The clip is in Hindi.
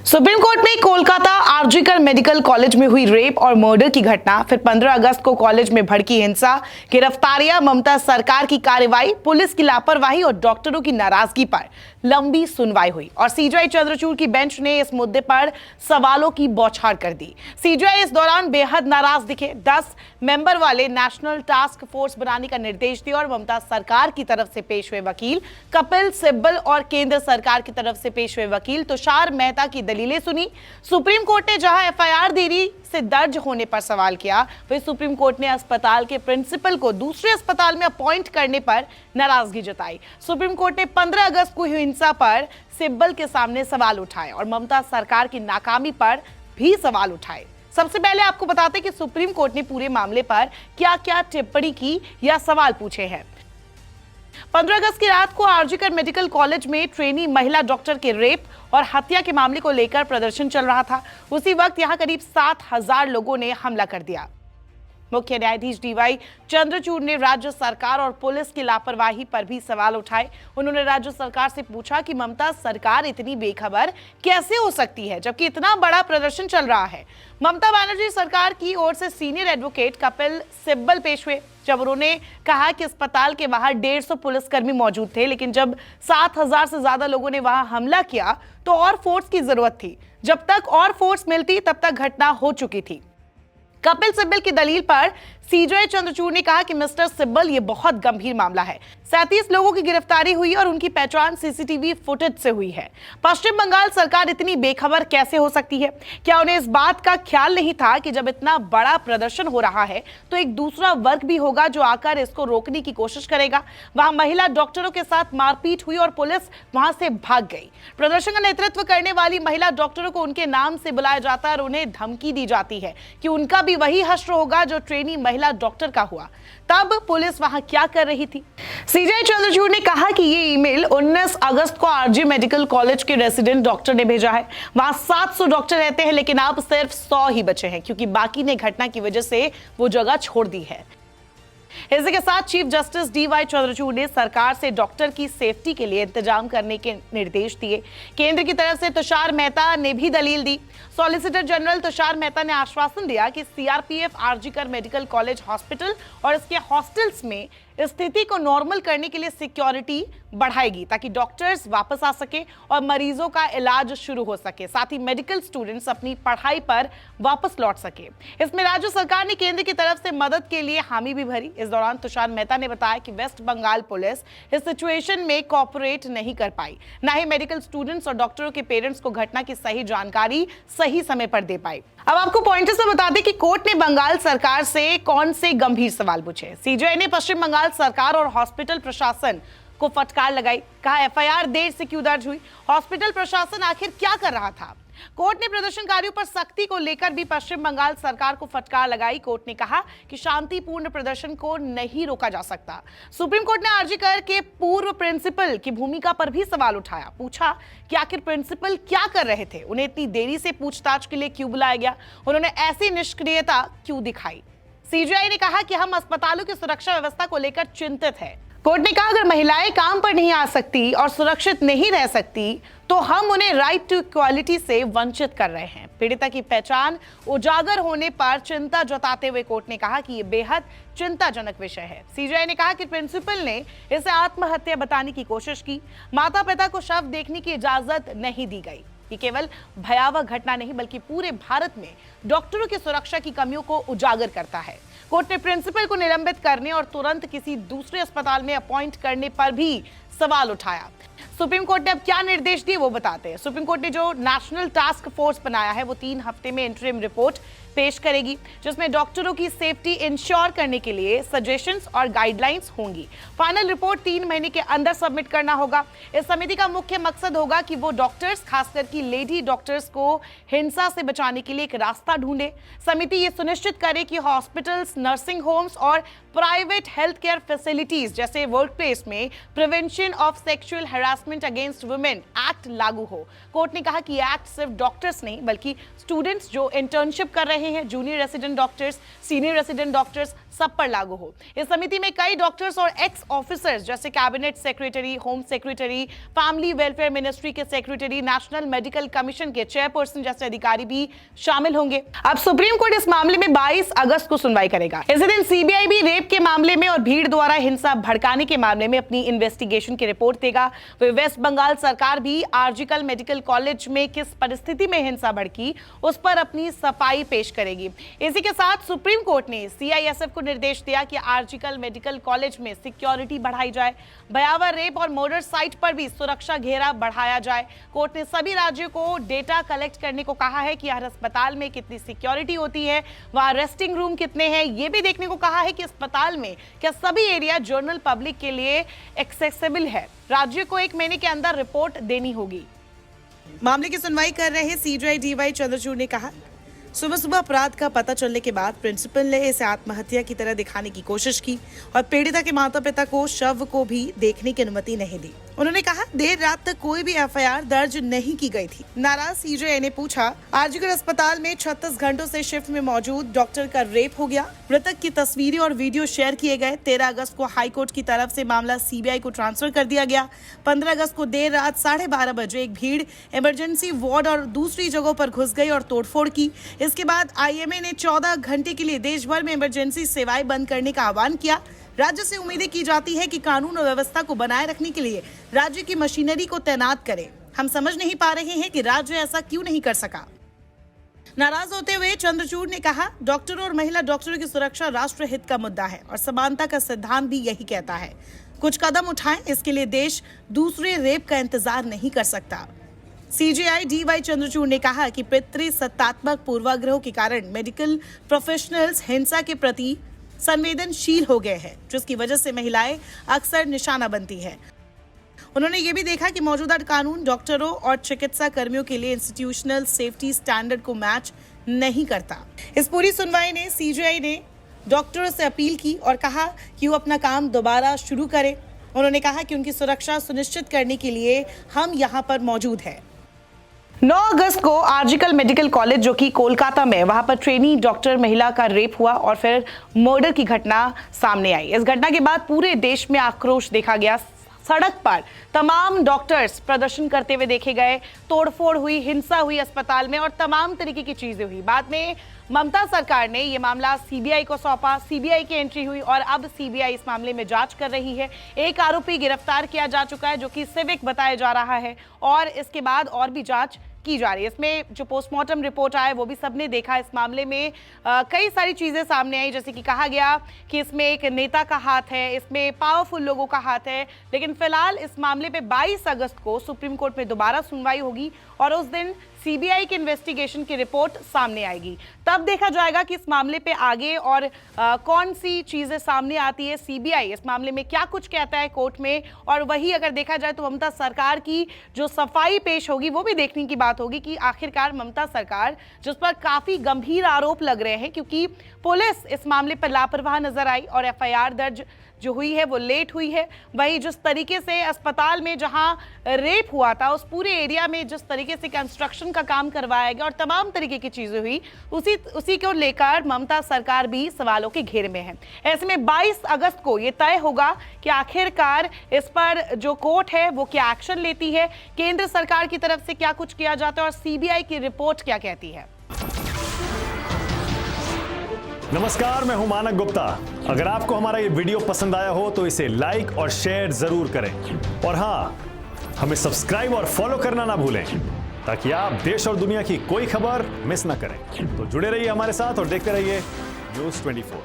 सुप्रीम कोर्ट में कोलकाता आरजीकर मेडिकल कॉलेज में हुई रेप और मर्डर की घटना, फिर 15 अगस्त को कॉलेज में भड़की हिंसा, गिरफ्तारियां, ममता सरकार की कार्रवाई, पुलिस की लापरवाही और डॉक्टरों की नाराजगी पर लंबी सुनवाई हुई और सीजेआई चंद्रचूड़ की बेंच ने इस मुद्दे पर सवालों की बौछार कर दी। सीजेआई इस दौरान बेहद नाराज दिखे। 10 मेंबर वाले नेशनल टास्क फोर्स बनाने का निर्देश दिया और ममता सरकार की तरफ से पेश हुए वकील कपिल सिब्बल और केंद्र सरकार की तरफ से पेश हुए वकील तुषार मेहता की दलीलें सुनी। सुप्रीम कोर्ट ने जहां एफआईआर देरी से दर्ज होने पर सवाल किया, वहीं सुप्रीम कोर्ट ने अस्पताल के प्रिंसिपल को दूसरे अस्पताल में अपॉइंट करने पर नाराजगी जताई। सुप्रीम कोर्ट ने 15 अगस्त को हुई हिंसा पर सिब्बल के सामने सवाल उठाए और ममता सरकार की नाकामी पर भी सवाल उठाए। सबसे पहले आपको बताते कि सुप्रीम कोर्ट ने पूरे मामले पर क्या-क्या टिप्पणी की या सवाल पूछे हैं। 15 अगस्त की रात को आरजीकर मेडिकल कॉलेज में ट्रेनी महिला डॉक्टर के रेप और हत्या के मामले को लेकर प्रदर्शन चल रहा था। उसी वक्त यहां करीब 7,000 लोगों ने हमला कर दिया। मुख्य न्यायाधीश डीवाई चंद्रचूड़ ने राज्य सरकार और पुलिस की लापरवाही पर भी सवाल उठाए। उन्होंने राज्य सरकार से पूछा कि ममता सरकार इतनी बेखबर कैसे हो सकती है जबकि इतना बड़ा प्रदर्शन चल रहा है। ममता बनर्जी सरकार की ओर से सीनियर एडवोकेट कपिल सिब्बल पेश हुए। जब उन्होंने कहा कि अस्पताल के बाहर 150 पुलिसकर्मी मौजूद थे, लेकिन जब 7,000 से ज्यादा लोगों ने वहां हमला किया तो और फोर्स की जरूरत थी। जब तक और फोर्स मिलती तब तक घटना हो चुकी थी। कपिल सिब्बल की दलील पर सीजेआई चंद्रचूड़ ने कहा कि मिस्टर सिब्बल, ये बहुत गंभीर मामला है। 37 लोगों की गिरफ्तारी हुई और उनकी पहचान सीसीटीवी फुटेज से हुई है। पश्चिम बंगाल सरकार इतनी बेखबर कैसे हो सकती है? क्या उन्हें इस बात का ख्याल नहीं था कि जब इतना बड़ा प्रदर्शन हो रहा है तो एक दूसरा वर्ग भी होगा जो आकर इसको रोकने की कोशिश करेगा? वहां महिला डॉक्टरों के साथ मारपीट हुई और पुलिस वहां से भाग गई। प्रदर्शन का नेतृत्व करने वाली महिला डॉक्टरों को उनके नाम से बुलाया जाता है और उन्हें धमकी दी जाती है कि उनका भी वही हश्र होगा जो ट्रेनी महिला डॉक्टर का हुआ। तब पुलिस वहां क्या कर रही थी? सीजेआई चंद्रचूड़ ने कहा कि ये ईमेल 19 अगस्त को आरजी मेडिकल कॉलेज के रेसिडेंट डॉक्टर ने भेजा है। वहां 700 डॉक्टर रहते हैं, लेकिन अब सिर्फ 100 ही बचे हैं क्योंकि बाकी ने घटना की वजह से वो जगह छोड़ दी है। इसी के साथ चीफ जस्टिस डीवाई चंद्रचूड़ ने सरकार से डॉक्टर की सेफ्टी के लिए इंतजाम करने के निर्देश दिए। केंद्र की तरफ से तुषार मेहता ने भी दलील दी। सॉलिसिटर जनरल तुषार मेहता ने आश्वासन दिया कि CRPF RG Kar medical college hospital और इसके हॉस्टल्स में स्थिति को नॉर्मल करने के लिए सिक्योरिटी बढ़ाएगी ताकि डॉक्टर्स वापस आ सके और मरीजों का इलाज शुरू हो सके, साथ ही मेडिकल स्टूडेंट्स अपनी पढ़ाई पर वापस लौट सके। इसमें राज्य सरकार ने केंद्र की तरफ से मदद के लिए हामी भी भरी। इस दौरान तुषार मेहता ने बताया कि वेस्ट बंगाल पुलिस इस सिचुएशन में कोऑपरेट नहीं कर पाई, ना ही मेडिकल स्टूडेंट्स और डॉक्टरों के पेरेंट्स को घटना की सही जानकारी सही समय पर दे पाई। अब आपको पॉइंटर्स में बता दें कि कोर्ट ने बंगाल सरकार से कौन से गंभीर सवाल पूछे। सीजेआई ने पश्चिम बंगाल सरकार और हॉस्पिटल प्रशासन को फटकार लगाई। कहा एफआईआर देर से क्यों दर्ज हुई? हॉस्पिटल प्रशासन आखिर क्या कर रहा था? कोर्ट ने प्रदर्शनकारियों पर सख्ती को लेकर भी पश्चिम बंगाल सरकार को फटकार लगाई। कोर्ट ने कहा कि शांतिपूर्ण प्रदर्शन को नहीं रोका जा सकता। सुप्रीम कोर्ट ने आरजीकर के पूर्व प्रिंसिपल की भूमिका पर भी सवाल उठाया। पूछा कि आखिर प्रिंसिपल क्या कर रहे थे? उन्हें इतनी देरी से पूछताछ के लिए क्यों बुलाया गया? उन्होंने ऐसी निष्क्रियता क्यों दिखाई? सीजेआई ने कहा कि हम अस्पतालों की सुरक्षा व्यवस्था को लेकर चिंतित हैं। कोर्ट ने कहा अगर महिलाएं काम पर नहीं आ सकती और सुरक्षित नहीं रह सकती तो हम उन्हें राइट टू इक्वालिटी से वंचित कर रहे हैं। पीड़िता की पहचान उजागर होने पर चिंता जताते हुए कोर्ट ने कहा कि यह बेहद चिंताजनक विषय है। सीजेआई ने कहा कि प्रिंसिपल ने इसे आत्महत्या बताने की कोशिश की। माता पिता को शव देखने की इजाजत नहीं दी गई। ये केवल भयावह घटना नहीं बल्कि पूरे भारत में डॉक्टरों की सुरक्षा की कमियों को उजागर करता है। कोर्ट ने प्रिंसिपल को निलंबित करने और तुरंत किसी दूसरे अस्पताल में अपॉइंट करने पर भी सवाल उठाया। सुप्रीम कोर्ट ने अब क्या निर्देश दिए वो बताते हैं। सुप्रीम कोर्ट ने जो नेशनल टास्क फोर्स बनाया है वो 3 हफ्ते में इंटरिम रिपोर्ट पेश करेगी, जिसमें डॉक्टरों की सेफ्टी इंश्योर करने के लिए सजेशंस और गाइडलाइंस होंगी। फाइनल रिपोर्ट 3 महीने के अंदर सबमिट करना होगा। इस समिति का मुख्य मकसद होगा कि वो डॉक्टर्स, खासकर की लेडी डॉक्टर्स को हिंसा से बचाने के लिए एक रास्ता ढूंढे। समिति ये सुनिश्चित करे कि हॉस्पिटल्स, नर्सिंग होम्स और प्राइवेट हेल्थ केयर फैसिलिटीज जैसे वर्कप्लेस में prevention of sexual harassment against women act लागू हो। कोर्ट ने कहा कि एक्ट सिर्फ डॉक्टर्स नहीं बल्कि स्टूडेंट्स जो इंटर्नशिप कर रहे रहे हैं junior resident doctors, senior resident doctors सब पर लागू हो। इस समिति में कई डॉक्टर्स और एक्स ऑफिसर्स जैसे cabinet secretary, home secretary, family welfare ministry के सेक्रेटरी, नेशनल मेडिकल कमीशन के चेयरपर्सन जैसे अधिकारी भी शामिल होंगे। अब सुप्रीम कोर्ट इस मामले में 22 अगस्त को सुनवाई करेगा। इसी दिन सीबीआई भी रेप के मामले में और भीड़ द्वारा हिंसा भड़काने के मामले में अपनी इन्वेस्टिगेशन की रिपोर्ट देगा। वेस्ट बंगाल सरकार भी आरजीकर मेडिकल कॉलेज में किस परिस्थिति में हिंसा भड़की उस पर अपनी सफाई पेश करेगी। इसी के साथ सुप्रीम कोर्ट ने सीआईएसएफ को निर्देश दिया कि आरजीकर मेडिकल कॉलेज में सिक्योरिटी बढ़ाई जाए। भयावह रेप और मर्डर साइट पर भी सुरक्षा घेरा बढ़ाया जाए। कोर्ट ने सभी राज्यों को डेटा कलेक्ट करने को कहा है कि हर अस्पताल में कितनी सिक्योरिटी होती है, वहां रेस्टिंग रूम कितने हैं, यह भी देखने को कहा है कि अस्पताल में क्या सभी एरिया जनरल पब्लिक के लिए एक्सेसिबल है। राज्यों को 1 महीने के अंदर रिपोर्ट देनी होगी। मामले की सुनवाई कर रहे सीजेआई डीवाई चंद्रचूड़ ने कहा, सुबह सुबह अपराध का पता चलने के बाद प्रिंसिपल ने इसे आत्महत्या की तरह दिखाने की कोशिश की और पीड़िता के माता पिता को शव को भी देखने की अनुमति नहीं दी। उन्होंने कहा, देर रात तक कोई भी एफआईआर दर्ज नहीं की गई थी। नाराज सीजेआई ने पूछा, आरजीकर अस्पताल में 36 घंटों से शिफ्ट में मौजूद डॉक्टर का रेप हो गया। मृतक की तस्वीरें और वीडियो शेयर किए गए। 13 अगस्त को हाईकोर्ट की तरफ से मामला सीबीआई को ट्रांसफर कर दिया गया। 15 अगस्त को देर रात 12:30 बजे एक भीड़ इमरजेंसी वार्ड और दूसरी जगहों पर घुस गई और तोड़फोड़ की। इसके बाद आईएमए ने 14 घंटे के लिए देश भर में इमरजेंसी सेवाएं बंद करने का आह्वान किया। राज्य से उम्मीदें की जाती है कि कानून और व्यवस्था को बनाए रखने के लिए राज्य की मशीनरी को तैनात करे। हम समझ नहीं पा रहे हैं कि राज्य ऐसा क्यों नहीं कर सका। नाराज होते हुए चंद्रचूड़ ने कहा, डॉक्टरों और महिला डॉक्टरों की सुरक्षा राष्ट्र हित का मुद्दा है और समानता का सिद्धांत भी यही कहता है। कुछ कदम उठाएं, इसके लिए देश दूसरे रेप का इंतजार नहीं कर सकता। सीजेआई डीवाई चंद्रचूड़ ने कहा कि पितृसत्तात्मक पूर्वाग्रहों के कारण मेडिकल प्रोफेशनल्स हिंसा के प्रति संवेदनशील हो गए हैं, जिसकी वजह से महिलाएं अक्सर निशाना बनती हैं। उन्होंने ये भी देखा कि मौजूदा कानून डॉक्टरों और चिकित्सा कर्मियों के लिए इंस्टीट्यूशनल सेफ्टी स्टैंडर्ड को मैच नहीं करता। इस पूरी सुनवाई ने सीजेआई ने डॉक्टरों से अपील की और कहा कि वो अपना काम दोबारा शुरू करें। उन्होंने कहा कि उनकी सुरक्षा सुनिश्चित करने के लिए हम यहाँ पर मौजूद हैं। 9 अगस्त को आरजीकर मेडिकल कॉलेज जो कि कोलकाता में, वहां पर ट्रेनी डॉक्टर महिला का रेप हुआ और फिर मर्डर की घटना सामने आई। इस घटना के बाद पूरे देश में आक्रोश देखा गया। सड़क पर तमाम डॉक्टर्स प्रदर्शन करते हुए देखे गए। तोड़फोड़ हुई, हिंसा हुई अस्पताल में और तमाम तरीके की चीजें हुई। बाद में ममता सरकार ने यह मामला सीबीआई को सौंपा। सीबीआई की एंट्री हुई और अब सीबीआई इस मामले में जांच कर रही है। एक आरोपी गिरफ्तार किया जा चुका है जो कि सिविक बताया जा रहा है और इसके बाद और भी जांच की जा रही है। इसमें जो पोस्टमार्टम रिपोर्ट आया वो भी सबने देखा। इस मामले में कई सारी चीजें सामने आई, जैसे कि कहा गया कि इसमें एक नेता का हाथ है, इसमें पावरफुल लोगों का हाथ है। लेकिन फिलहाल इस मामले पे 22 अगस्त को सुप्रीम कोर्ट में दोबारा सुनवाई होगी और उस दिन सीबीआई की इन्वेस्टिगेशन की रिपोर्ट सामने आएगी। तब देखा जाएगा कि इस मामले पे आगे और कौन सी चीजें सामने आती है। सीबीआई इस मामले में क्या कुछ कहता है कोर्ट में, और वही अगर देखा जाए तो ममता सरकार की जो सफाई पेश होगी वो भी देखने की बात होगी कि आखिरकार ममता सरकार, जिस पर काफी गंभीर आरोप लग रहे हैं क्योंकि पुलिस इस मामले पर लापरवाह नजर आई और एफआईआर दर्ज जो हुई है वो लेट हुई है। वही जिस तरीके से अस्पताल में जहां रेप हुआ था उस पूरे एरिया में जिस तरीके से कंस्ट्रक्शन का काम करवाया गया और तमाम तरीके की चीजें हुई, उसी को लेकर ममता सरकार भी सवालों के घेरे में है। ऐसे में 22 अगस्त को ये तय होगा कि आखिरकार इस पर जो कोर्ट है वो क्या एक्शन लेती है, केंद्र सरकार की तरफ से क्या कुछ किया जाता है और सीबीआई की रिपोर्ट क्या कहती है। नमस्कार, मैं हूं मानक गुप्ता। अगर आपको हमारा ये वीडियो पसंद आया हो तो इसे लाइक और शेयर जरूर करें और हाँ, हमें सब्सक्राइब और फॉलो करना ना भूलें ताकि आप देश और दुनिया की कोई खबर मिस ना करें। तो जुड़े रहिए हमारे साथ और देखते रहिए न्यूज़ 24।